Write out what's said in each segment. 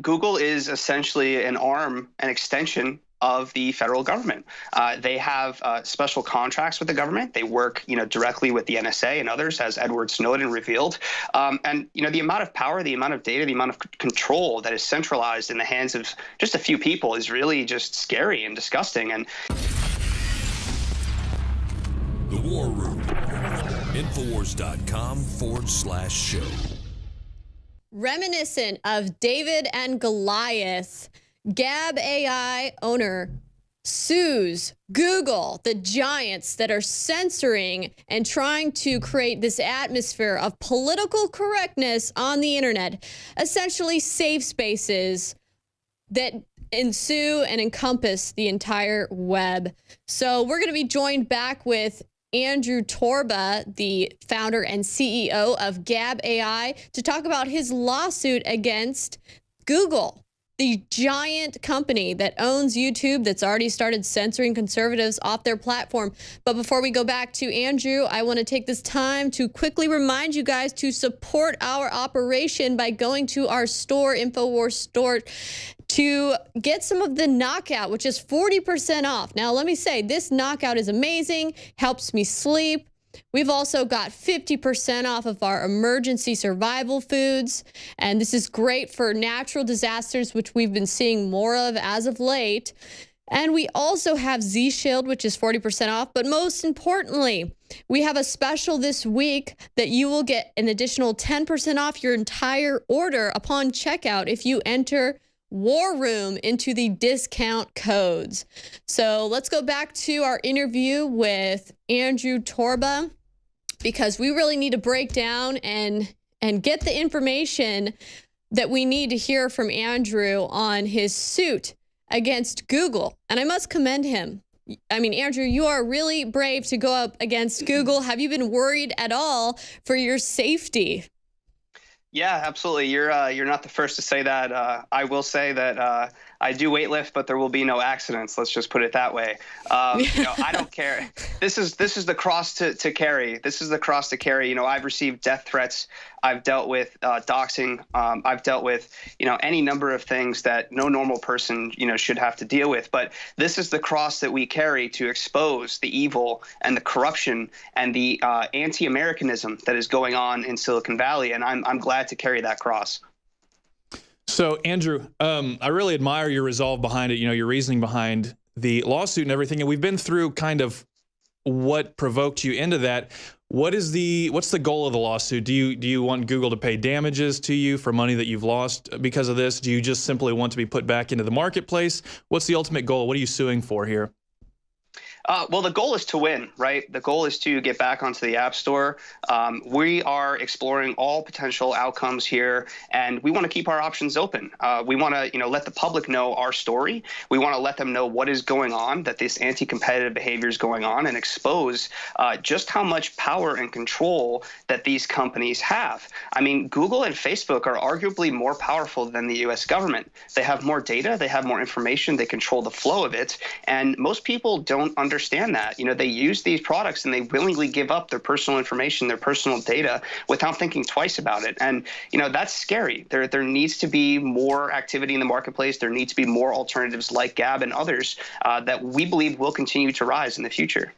Google is essentially an arm, an extension of the federal government. They have special contracts with the government. They work, directly with the NSA and others, as Edward Snowden revealed. And the amount of power, the amount of data, the amount of control that is centralized in the hands of just a few people is really just scary and disgusting. And The War Room. Infowars.com/show. Reminiscent of David and Goliath, Gab AI owner sues Google, the giants that are censoring and trying to create this atmosphere of political correctness on the internet, essentially safe spaces that ensue and encompass the entire web. So we're going to be joined back with Andrew Torba, the founder and CEO of Gab AI, to talk about his lawsuit against Google, the giant company that owns YouTube that's already started censoring conservatives off their platform. But before we go back to Andrew, I want to take this time to quickly remind you guys to support our operation by going to our store, InfoWars store, to get some of the knockout, which is 40% off. Now, let me say, this knockout is amazing, helps me sleep. We've also got 50% off of our emergency survival foods, and this is great for natural disasters, which we've been seeing more of as of late. And we also have Z-Shield, which is 40% off, but most importantly, we have a special this week that you will get an additional 10% off your entire order upon checkout if you enter War Room into the discount codes. So let's go back to our interview with Andrew Torba, because we really need to break down and get the information that we need to hear from Andrew on his suit against Google. And I must commend him. I mean, Andrew, you are really brave to go up against Google. Have you been worried at all for your safety? yeah, absolutely. You're not the first to say that. I will say that I do weightlift, but there will be no accidents. Let's just put it that way. I don't care. This is the cross to carry. This is the cross to carry. I've received death threats. I've dealt with doxing. I've dealt with any number of things that no normal person should have to deal with. But this is the cross that we carry to expose the evil and the corruption and the anti-Americanism that is going on in Silicon Valley. And I'm glad to carry that cross. So, Andrew, I really admire your resolve behind it, your reasoning behind the lawsuit and everything. And we've been through kind of what provoked you into that. What's the goal of the lawsuit? Do you want Google to pay damages to you for money that you've lost because of this? Do you just simply want to be put back into the marketplace? What's the ultimate goal? What are you suing for here? Well, the goal is to win, right? The goal is to get back onto the App Store. We are exploring all potential outcomes here, and we want to keep our options open. We want to, let the public know our story. We want to let them know what is going on, that this anti-competitive behavior is going on, and expose just how much power and control that these companies have. I mean, Google and Facebook are arguably more powerful than the U.S. government. They have more data. They have more information. They control the flow of it, and most people don't understand that. They use these products and they willingly give up their personal information, their personal data, without thinking twice about it. And that's scary. There needs to be more activity in the marketplace. There needs to be more alternatives like Gab and others that we believe will continue to rise in the future.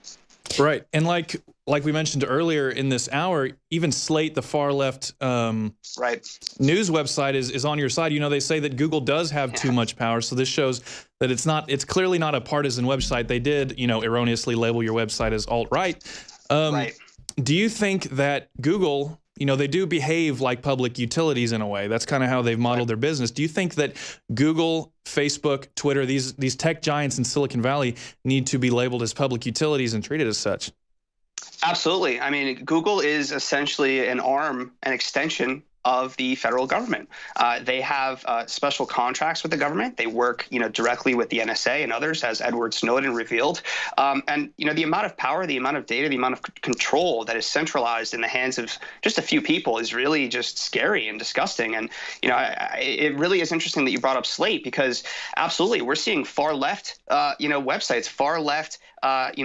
Right. And like we mentioned earlier in this hour, even Slate, the far left news website, is on your side. They say that Google does have too much power. So this shows that it's clearly not a partisan website. They did, erroneously label your website as alt-right. Right. Do you think that Google, they do behave like public utilities in a way? That's kind of how they've modeled their business. Do you think that Google, Facebook, Twitter, these tech giants in Silicon Valley need to be labeled as public utilities and treated as such? Absolutely. I mean, Google is essentially an arm, an extension of the federal government. They have special contracts with the government. They work, directly with the NSA and others, as Edward Snowden revealed. And the amount of power, the amount of data, the amount of control that is centralized in the hands of just a few people is really just scary and disgusting. And it really is interesting that you brought up Slate, because absolutely we're seeing far left, websites, far left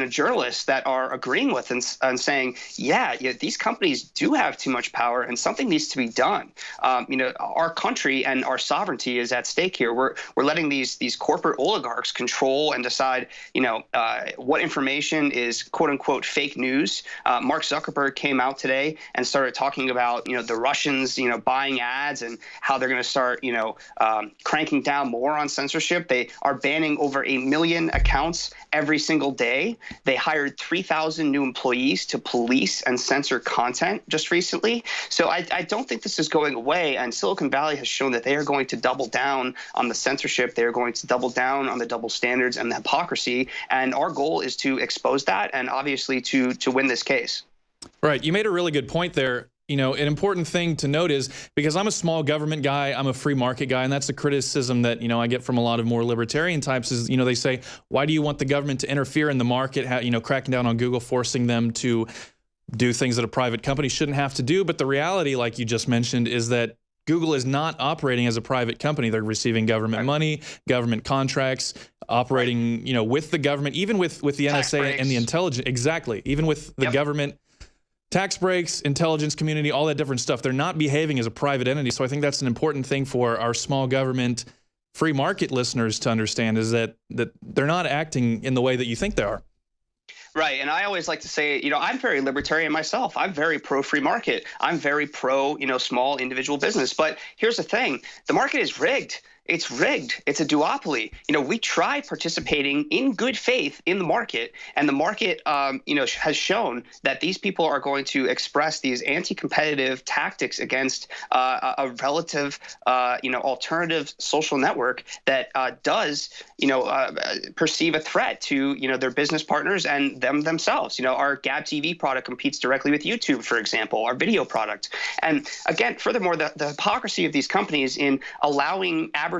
journalists that are agreeing with and saying, yeah, these companies do have too much power and something needs to be done. Our country and our sovereignty is at stake here. We're letting these corporate oligarchs control and decide, what information is quote unquote fake news. Mark Zuckerberg came out today and started talking about, the Russians, buying ads and how they're going to start, cranking down more on censorship. They are banning over 1 million accounts every single day. They hired 3,000 new employees to police and censor content just recently. So I don't think this is going away. And Silicon Valley has shown that they are going to double down on the censorship. They are going to double down on the double standards and the hypocrisy. And our goal is to expose that and obviously to win this case. Right. You made a really good point there. An important thing to note is, because I'm a small government guy, I'm a free market guy, and that's a criticism that, I get from a lot of more libertarian types is, they say, why do you want the government to interfere in the market, cracking down on Google, forcing them to do things that a private company shouldn't have to do? But the reality, like you just mentioned, is that Google is not operating as a private company. They're receiving government money, government contracts, operating, with the government, even with the NSA and the intelligence. Exactly. Even with the government. Tax breaks, intelligence community, all that different stuff. They're not behaving as a private entity. So I think that's an important thing for our small government, free market listeners to understand, is that they're not acting in the way that you think they are. Right. And I always like to say, I'm very libertarian myself. I'm very pro free market. I'm very pro, small individual business. But here's the thing. The market is rigged. It's rigged. It's a duopoly. We try participating in good faith in the market, and the market, has shown that these people are going to express these anti-competitive tactics against a relative, alternative social network that does, perceive a threat to, their business partners and themselves. Our Gab TV product competes directly with YouTube, for example, our video product. And again, furthermore, the hypocrisy of these companies in allowing advertisers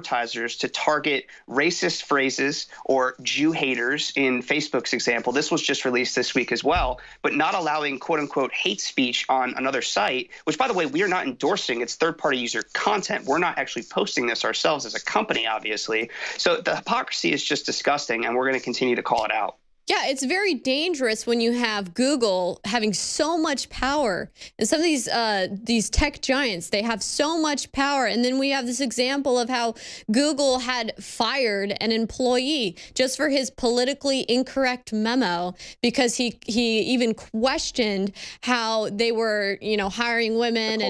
to target racist phrases or Jew haters in Facebook's example. This was just released this week as well, but not allowing quote unquote hate speech on another site, which, by the way, we are not endorsing. It's third-party user content. We're not actually posting this ourselves as a company, obviously. So the hypocrisy is just disgusting, and we're going to continue to call it out. Yeah, it's very dangerous when you have Google having so much power. And some of these tech giants, they have so much power. And then we have this example of how Google had fired an employee just for his politically incorrect memo, because he even questioned how they were, hiring women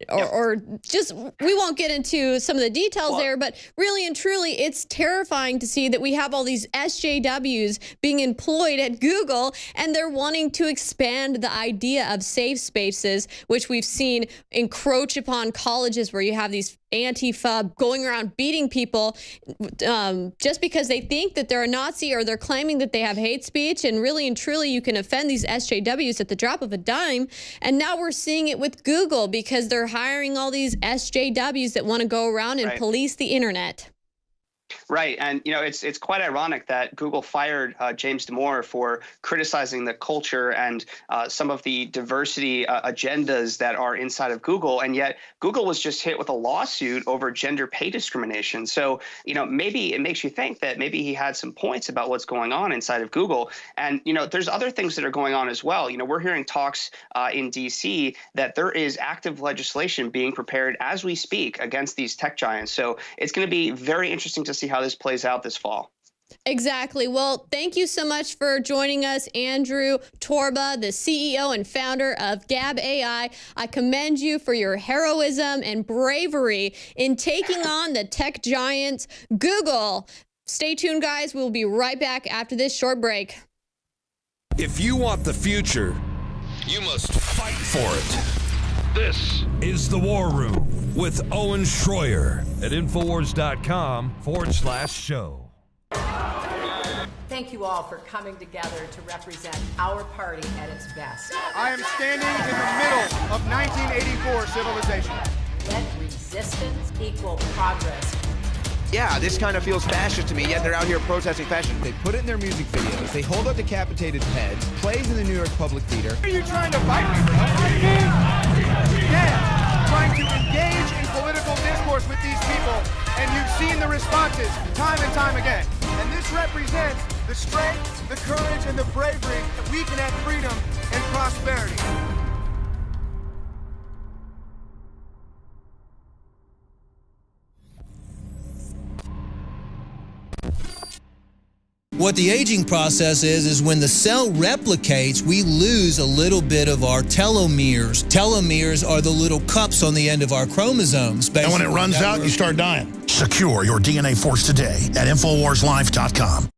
or just, we won't get into some of the details there, but really and truly, it's terrifying to see that we have all these SJWs being employed at Google, and they're wanting to expand the idea of safe spaces, which we've seen encroach upon colleges where you have these Antifa going around beating people just because they think that they're a Nazi or they're claiming that they have hate speech. And really and truly, you can offend these SJWs at the drop of a dime. And now we're seeing it with Google because they're hiring all these SJWs that want to go around and police the internet. Right. And, it's quite ironic that Google fired James Damore for criticizing the culture and some of the diversity agendas that are inside of Google. And yet Google was just hit with a lawsuit over gender pay discrimination. So, maybe it makes you think that maybe he had some points about what's going on inside of Google. And, there's other things that are going on as well. We're hearing talks in D.C. that there is active legislation being prepared as we speak against these tech giants. So it's going to be very interesting to see how this plays out this fall. Exactly. Well, thank you so much for joining us, Andrew Torba, the CEO and founder of Gab AI. I commend you for your heroism and bravery in taking on the tech giants, Google. Stay tuned, guys. We'll be right back after this short break. If you want the future, you must fight for it. This is The War Room with Owen Schroyer at Infowars.com/show. Thank you all for coming together to represent our party at its best. I am standing in the middle of 1984 civilization. Let resistance equal progress. Yeah, this kind of feels fascist to me, yet they're out here protesting fascism. They put it in their music videos, they hold up decapitated heads, plays in the New York Public Theater. Are you trying to fight me, bro? Yeah, trying to engage in political discourse with these people, and you've seen the responses time and time again. And this represents the strength, the courage, and the bravery, we can have freedom and prosperity. What the aging process is when the cell replicates, we lose a little bit of our telomeres. Telomeres are the little cups on the end of our chromosomes. And when it runs out, you start dying. Secure your DNA force today at InfoWarsLife.com.